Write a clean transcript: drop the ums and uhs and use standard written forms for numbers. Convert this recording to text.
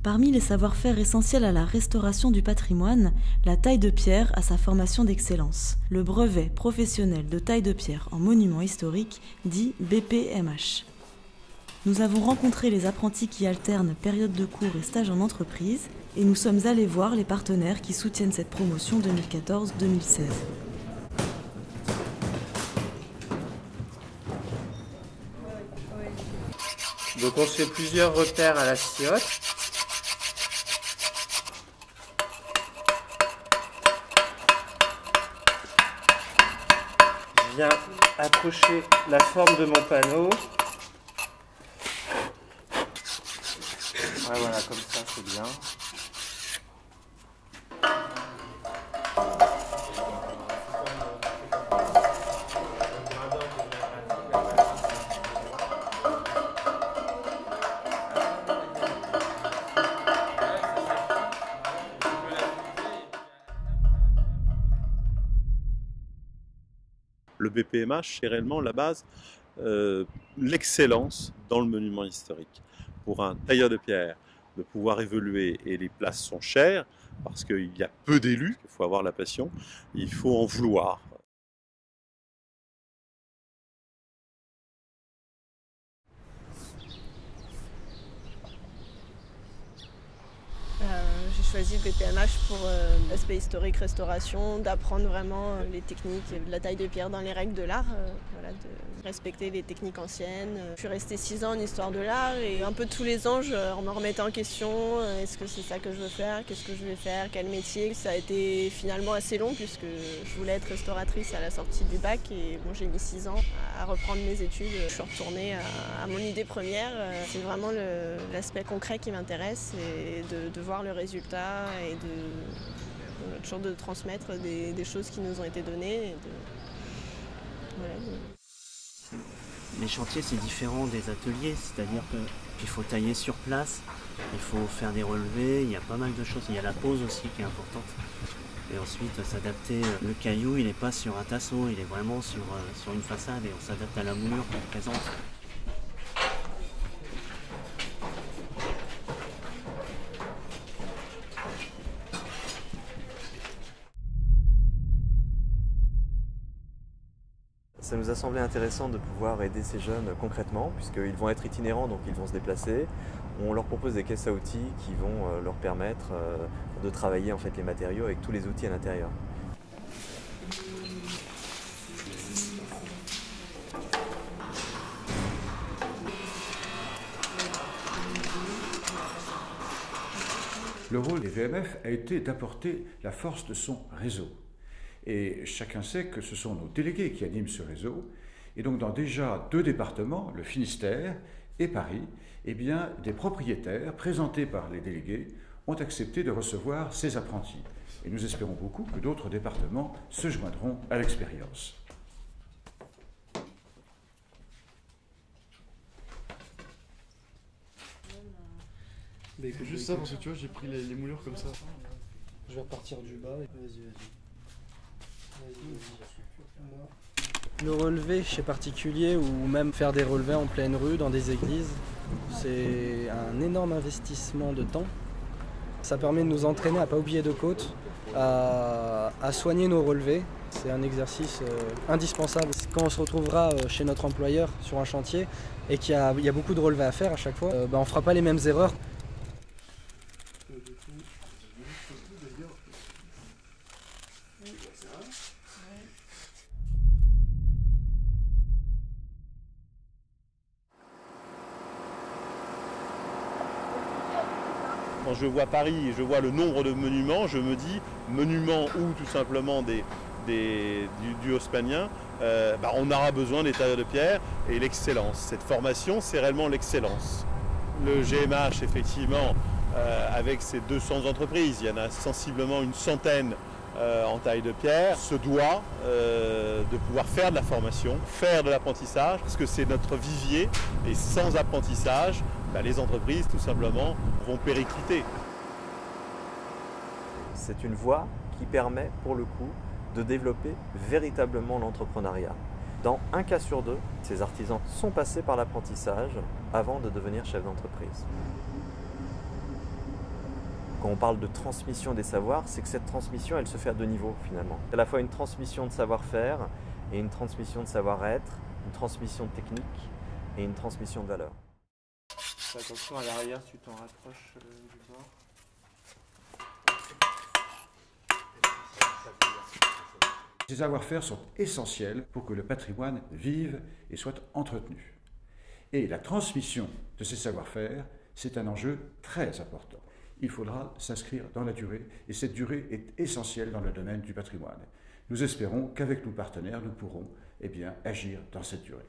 Parmi les savoir-faire essentiels à la restauration du patrimoine, la taille de pierre a sa formation d'excellence. Le brevet professionnel de taille de pierre en monument historique, dit BPMH. Nous avons rencontré les apprentis qui alternent période de cours et stage en entreprise et nous sommes allés voir les partenaires qui soutiennent cette promotion 2014-2016. Donc on se fait plusieurs repères à la sciote. Je viens accrocher la forme de mon panneau. Ouais, voilà, comme ça c'est bien. Le BPMH, c'est réellement la base, l'excellence dans le monument historique. Pour un tailleur de pierre, de pouvoir évoluer, et les places sont chères, parce qu'il y a peu d'élus, il faut avoir la passion, il faut en vouloir. J'ai choisi le BPMH pour l'aspect historique, restauration, d'apprendre vraiment les techniques de la taille de pierre dans les règles de l'art, voilà, de respecter les techniques anciennes. Je suis restée 6 ans en histoire de l'art et un peu tous les ans je me remettais en question, est-ce que c'est ça que je veux faire, qu'est-ce que je vais faire, quel métier. Ça a été finalement assez long puisque je voulais être restauratrice à la sortie du bac et bon, j'ai mis 6 ans à reprendre mes études. Je suis retournée à mon idée première, c'est vraiment l'aspect concret qui m'intéresse et de voir le résultat et toujours de transmettre des choses qui nous ont été données. Et voilà. Les chantiers, c'est différent des ateliers, c'est-à-dire qu'il faut tailler sur place, il faut faire des relevés, il y a pas mal de choses. Il y a la pose aussi qui est importante. Et ensuite, s'adapter. Le caillou, il n'est pas sur un tasseau, il est vraiment sur une façade et on s'adapte à la moulure qu'on présente. Ça nous a semblé intéressant de pouvoir aider ces jeunes concrètement, puisqu'ils vont être itinérants, donc ils vont se déplacer. On leur propose des caisses à outils qui vont leur permettre de travailler en fait, les matériaux avec tous les outils à l'intérieur. Le rôle des VMF a été d'apporter la force de son réseau. Et chacun sait que ce sont nos délégués qui animent ce réseau. Et donc dans déjà 2 départements, le Finistère et Paris, eh bien, des propriétaires présentés par les délégués ont accepté de recevoir ces apprentis. Et nous espérons beaucoup que d'autres départements se joindront à l'expérience. Juste ça, parce que tu vois, j'ai pris les moulures comme ça. Je vais repartir du bas. Vas-y. Le relevé chez particulier ou même faire des relevés en pleine rue dans des églises, c'est un énorme investissement de temps. Ça permet de nous entraîner à ne pas oublier de côte, à soigner nos relevés. C'est un exercice indispensable. Quand on se retrouvera chez notre employeur sur un chantier et qu'il y a beaucoup de relevés à faire à chaque fois, on ne fera pas les mêmes erreurs. Quand je vois Paris et je vois le nombre de monuments, je me dis monuments ou tout simplement du haussmannien, on aura besoin des tailleurs de pierre et l'excellence. Cette formation, c'est réellement l'excellence. Le GMH, effectivement, avec ses 200 entreprises, il y en a sensiblement une centaine en taille de pierre, se doit de pouvoir faire de la formation, faire de l'apprentissage, parce que c'est notre vivier et sans apprentissage, les entreprises tout simplement vont péricliter. C'est une voie qui permet pour le coup de développer véritablement l'entrepreneuriat. Dans un cas sur 2, ces artisans sont passés par l'apprentissage avant de devenir chefs d'entreprise. Quand on parle de transmission des savoirs, c'est que cette transmission, elle se fait à deux niveaux finalement. C'est à la fois une transmission de savoir-faire et une transmission de savoir-être, une transmission de technique et une transmission de valeurs. Attention à l'arrière, tu t'en rapproches du bord. Ces savoir-faire sont essentiels pour que le patrimoine vive et soit entretenu. Et la transmission de ces savoir-faire, c'est un enjeu très important. Il faudra s'inscrire dans la durée, et cette durée est essentielle dans le domaine du patrimoine. Nous espérons qu'avec nos partenaires, nous pourrons agir dans cette durée.